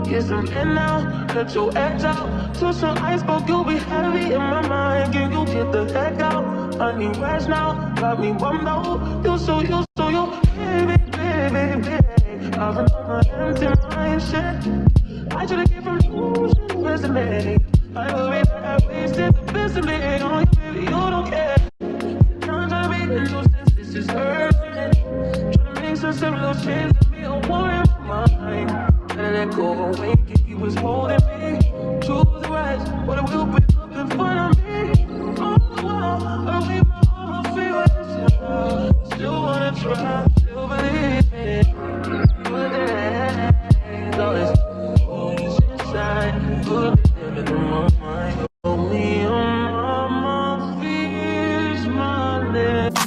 Get some in now, let your edge out. To some iceberg, you'll be heavy in my mind. Can you get the heck out? I need rest now, got me bummed out. You so baby, baby, baby. I've been on my empty mind, shit. I should've given from you, should've listened. I will be back, I wasted the best of me on you, baby, you don't care. I'm trying to make a new sense, this is urgent. Trying to make some simple change to be a war in my mind. Let go away, he was holding me. Choose the rest, but it will be up in front of me. All the while, I leave my arm, I feel it. Still wanna try, still believe it. But there's all this inside. Put it in my mind. Hold me on my feet, my lips.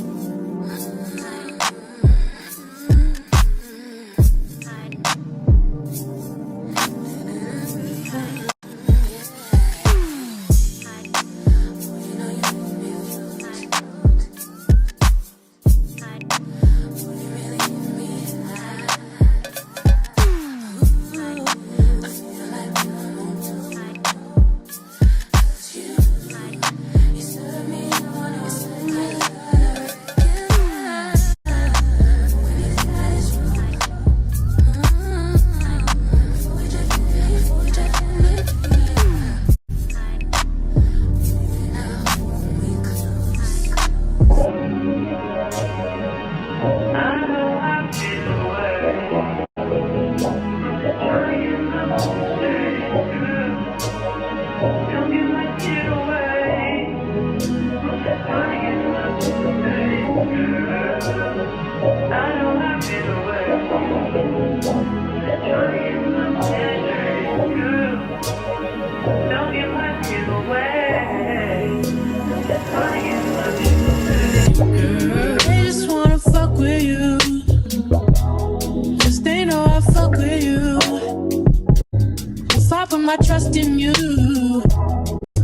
My trust in you.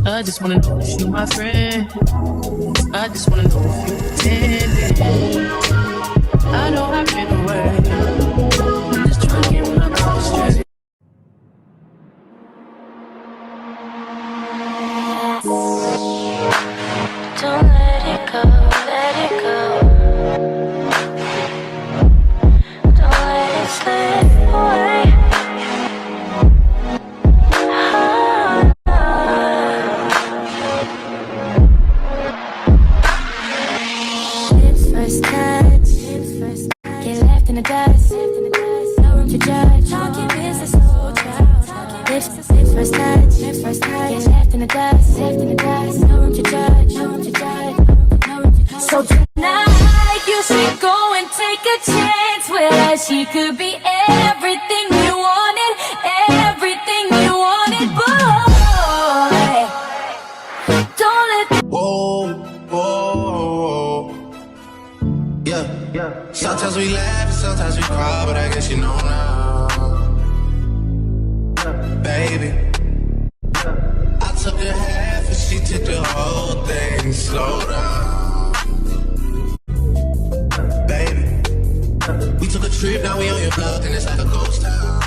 I just wanna know if you my friend. I just wanna know if you pretending. I know I've been away. I'm just trying to get my mind straight. Don't let it go, let it go. Don't let it slip away. So tonight you should go and take a chance with her. She could be everything you wanted, everything you wanted, boy. Don't let. Whoa, whoa, whoa. Yeah. Sometimes we laugh, sometimes we cry, but I guess you know now, baby. I took a half and she took the whole thing. Slow down, baby. We took a trip, now we on your block and it's like a ghost town.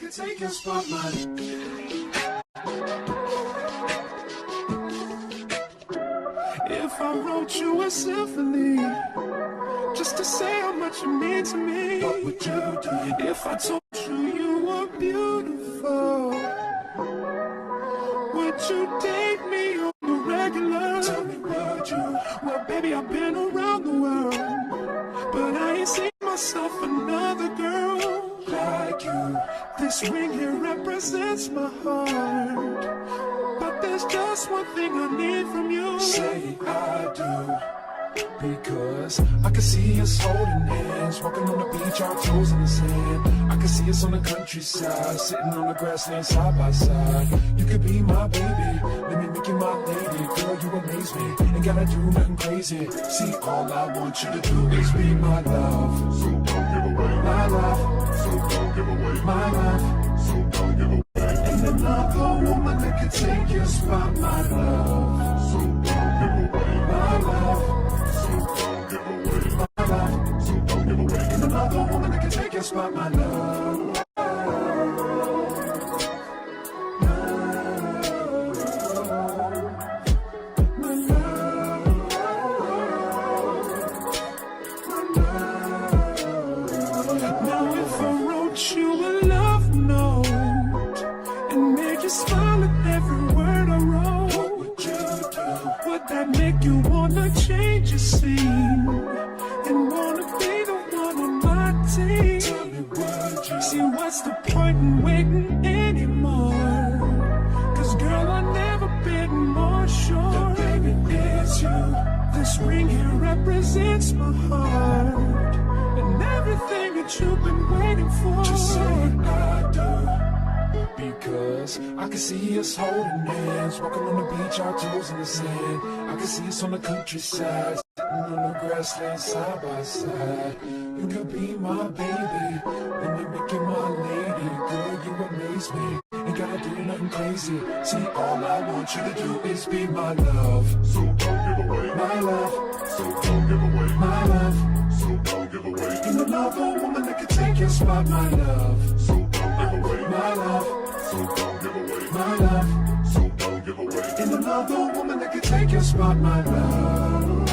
could take your spot, man. If I wrote you a symphony, just to say how much you mean to me, what would you do? If I told you you were beautiful, would you date me on the regular? Tell me, would you? Well, baby, I've been around the world, but I ain't seen myself another girl like you. This ring here represents my heart, but there's just one thing I need from you. Say I do. Because I can see us holding hands, walking on the beach, our toes in the sand. I can see us on the countryside, sitting on the grassland side by side. You could be my baby, let me make you my lady. Girl, you amaze me, ain't gotta do nothing crazy. See, all I want you to do is be my love. So don't give away my love. So don't give away my love. So don't give away. Ain't another woman that can take your spot, my love. So don't give away my love. Another woman that can take your spot, my love. Now if I wrote you a love note and made you smile at every word I wrote, what would you do? Would that make you wanna change your scene and wanna be the one on my team? Tell me, would you? See, what's the point in waiting anymore? Cause girl, I've never been more sure that baby it's you. This ring here represents my heart and everything that you've been waiting for. Just say I do. Because I can see us holding hands, walking on the beach, our toes in the sand. I can see us on the countryside, sitting on the grassland side by side. You could be my baby, let me make you my lady. Girl, you amaze me, ain't gotta do nothing crazy. See, all I want you to do is be my love. So don't give away my love. So don't give away my love. So don't give away. Ain't another woman that can take your spot, my love. So don't give away my love. So don't give away my love. So don't give away. Ain't another woman that can take your spot, my love.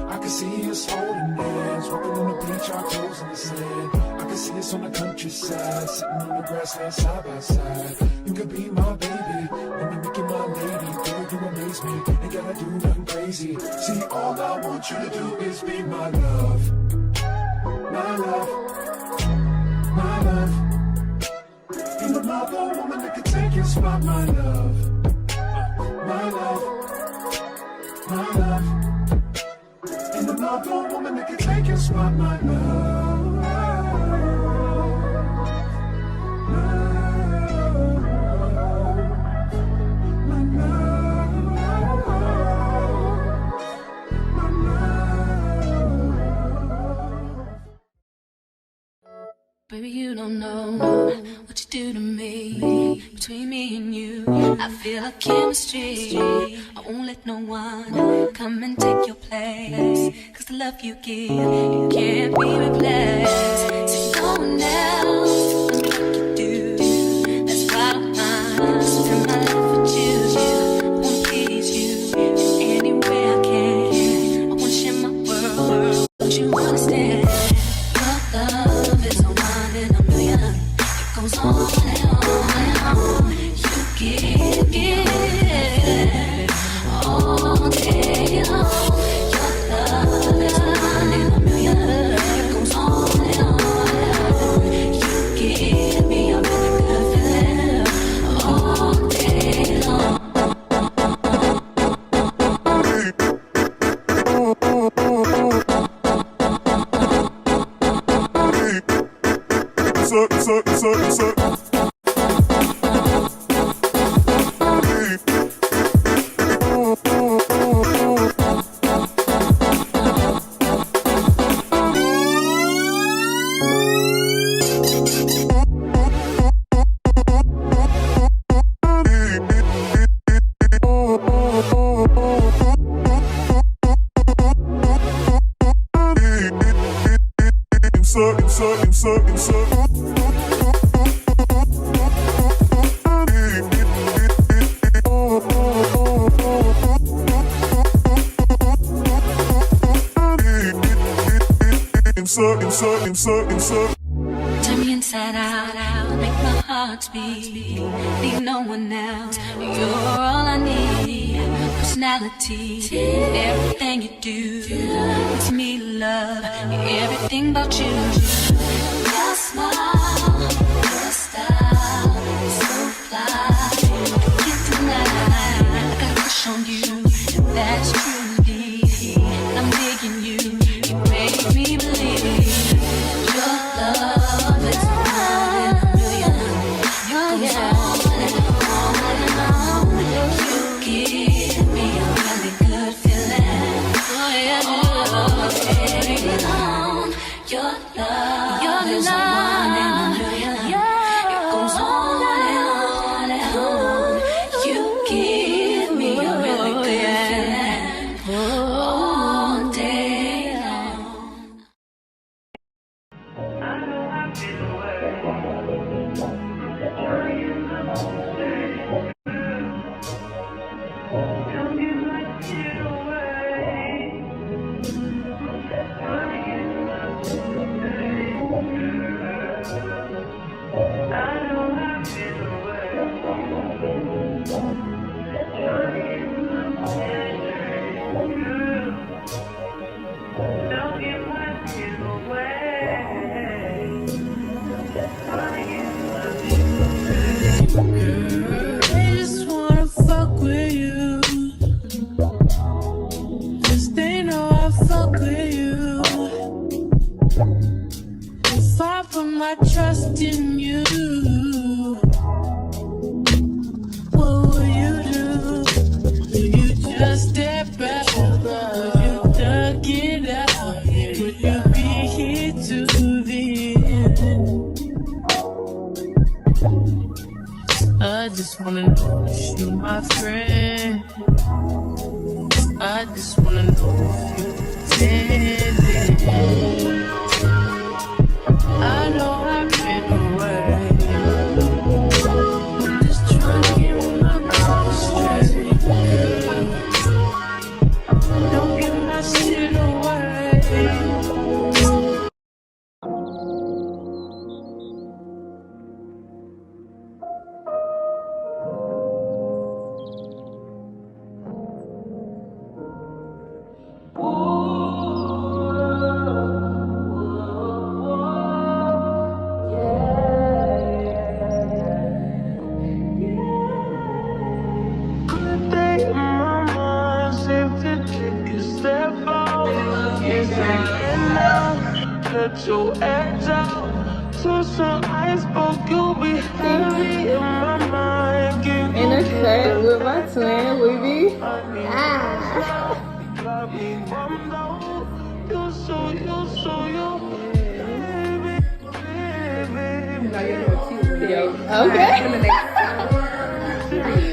I can see us holding hands, walking on the beach, our toes in the sand. I can see us on the countryside, sitting on the grassland side by side. You could be my baby, let me make you my lady. Girl, you amaze me, ain't gotta do nothing crazy. See, all I want you to do is be my love. My love. My love. Ain't another woman that can take your spot, my love. My love. My love. Ain't another woman that can take your spot, my love. Baby, you don't know what you do to me. Between me and you, I feel a chemistry. I won't let no one come and take your place. Cause the love you give, it can't be replaced. So no one else does me like you do. That's why I don't mind spend my life with you. I wanna please you in any way I can. I wanna share my world. Don't you understand? Your love is a goes on and on and on. You give all day long. Your love is one in a million. It goes on and on and on. You give me a really good feeling all day long. So. Turn me inside out, make my heart speed. Leave no one else. You're all I need. Personality, everything you do makes me love everything about you. Your smile, your style, so fly. Can't deny, I got a crush on you. That's true, indeed. I'm digging you. You make me believe. Love is one in a million. You goes on and on. You give me a really good feeling. Oh yeah, take on your love is one in a million. It goes on and on. You give me a really good feeling all day long. They just wanna fuck with you. 'Cause they know I fuck with you. If I put my trust in you, what would you do? Would you just step back? Would you duck it out? Would you be here to the end? I just wanna know if you my friend. I just wanna know if you pretending. I know I've been away. I'm just trying to get my mind straight. Don't give my shit away. Good day in my mind, safe to take a step out. Yes, I can now. Let your edge out. To some iceberg, you'll be heavy in my mind. Can In you a get shirt the with my twin, Weeby. got me bummed out. You so baby. Okay.